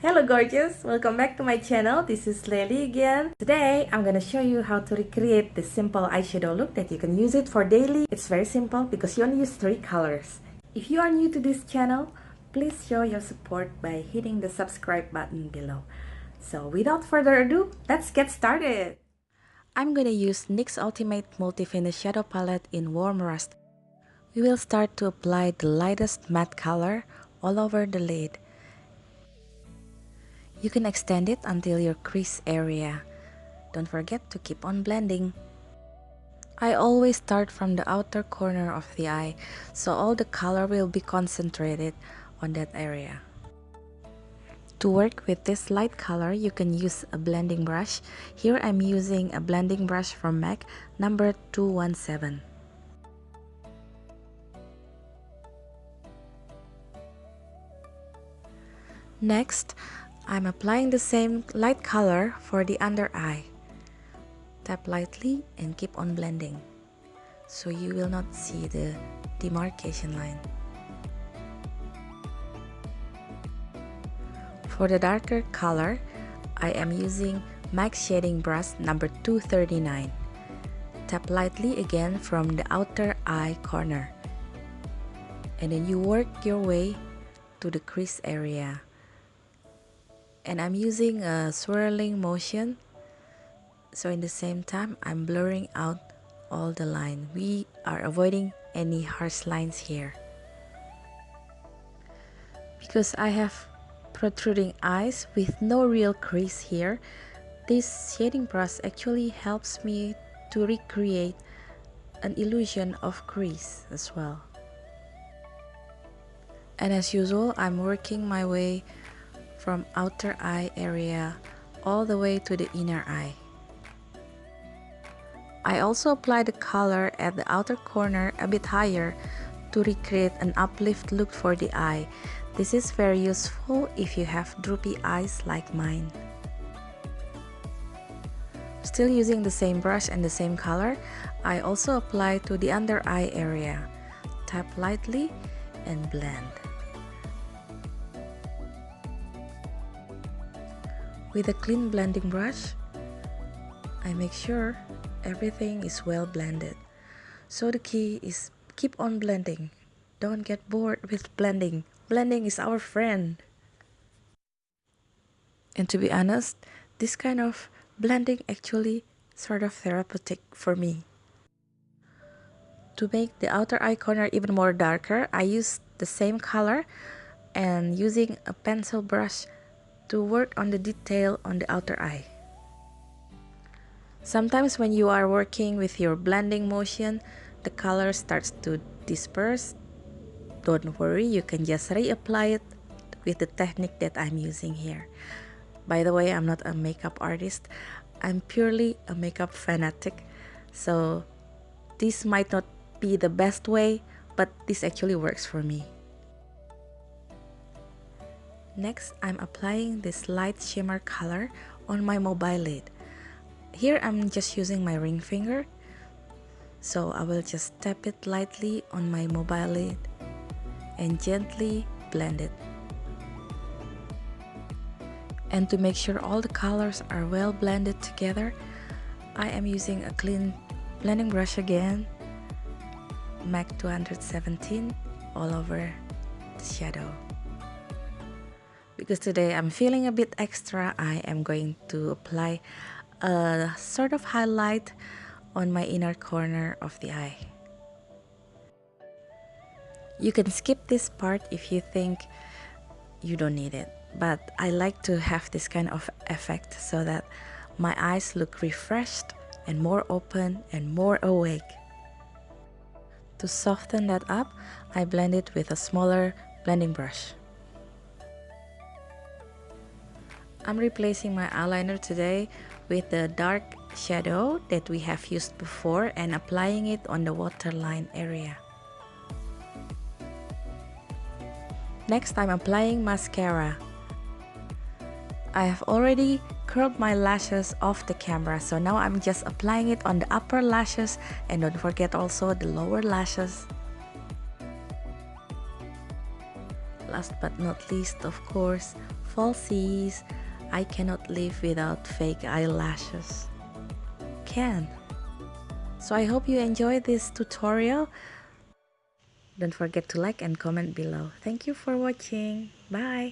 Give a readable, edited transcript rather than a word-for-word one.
Hello gorgeous, welcome back to my channel. This is Lely again. Today I'm gonna show you how to recreate this simple eyeshadow look that you can use it for daily. It's very simple because you only use 3 colors. If you are new to this channel, please show your support by hitting the subscribe button below. So without further ado, let's get started. I'm gonna use NYX Ultimate Multi-Finish Shadow Palette in Warm Rust. We will start to apply the lightest matte color all over the lid. You can extend it until your crease area. Don't forget to keep on blending. I always start from the outer corner of the eye, so all the color will be concentrated on that area. To work with this light color, you can use a blending brush. Here I'm using a blending brush from MAC number 217. Next, I'm applying the same light color for the under eye. Tap lightly and keep on blending, so you will not see the demarcation line. For the darker color, I am using MAC Shading Brush number 239. Tap lightly again from the outer eye corner, and then you work your way to the crease area. And I'm using a swirling motion, so in the same time I'm blurring out all the line. We are avoiding any harsh lines here. Because I have protruding eyes with no real crease here, this shading brush actually helps me to recreate an illusion of crease as well. And as usual, I'm working my way from outer eye area all the way to the inner eye. I also apply the color at the outer corner a bit higher to recreate an uplift look for the eye. This is very useful if you have droopy eyes like mine. Still using the same brush and the same color, I also apply to the under eye area. Tap lightly and blend. With a clean blending brush, I make sure everything is well blended. So the key is keep on blending. Don't get bored with blending. Blending is our friend. And to be honest, this kind of blending actually sort of therapeutic for me. To make the outer eye corner even more darker, I use the same color and using a pencil brush to work on the detail on the outer eye. Sometimes when you are working with your blending motion, the color starts to disperse. Don't worry, you can just reapply it with the technique that I'm using here. By the way, I'm not a makeup artist. I'm purely a makeup fanatic. So this might not be the best way, but this actually works for me. Next, I'm applying this light shimmer color on my mobile lid. Here I'm just using my ring finger, so I will just tap it lightly on my mobile lid and gently blend it. And to make sure all the colors are well blended together, I am using a clean blending brush again, MAC 217, all over the shadow. Because today I'm feeling a bit extra, I am going to apply a sort of highlight on my inner corner of the eye. You can skip this part if you think you don't need it, but I like to have this kind of effect so that my eyes look refreshed and more open and more awake. To soften that up, I blend it with a smaller blending brush. I'm replacing my eyeliner today with the dark shadow that we have used before and applying it on the waterline area. Next, I'm applying mascara. I have already curled my lashes off the camera, so now I'm just applying it on the upper lashes, and don't forget also the lower lashes. Last but not least, of course, falsies. I cannot live without fake eyelashes. Can. So I hope you enjoyed this tutorial. Don't forget to like and comment below. Thank you for watching. Bye.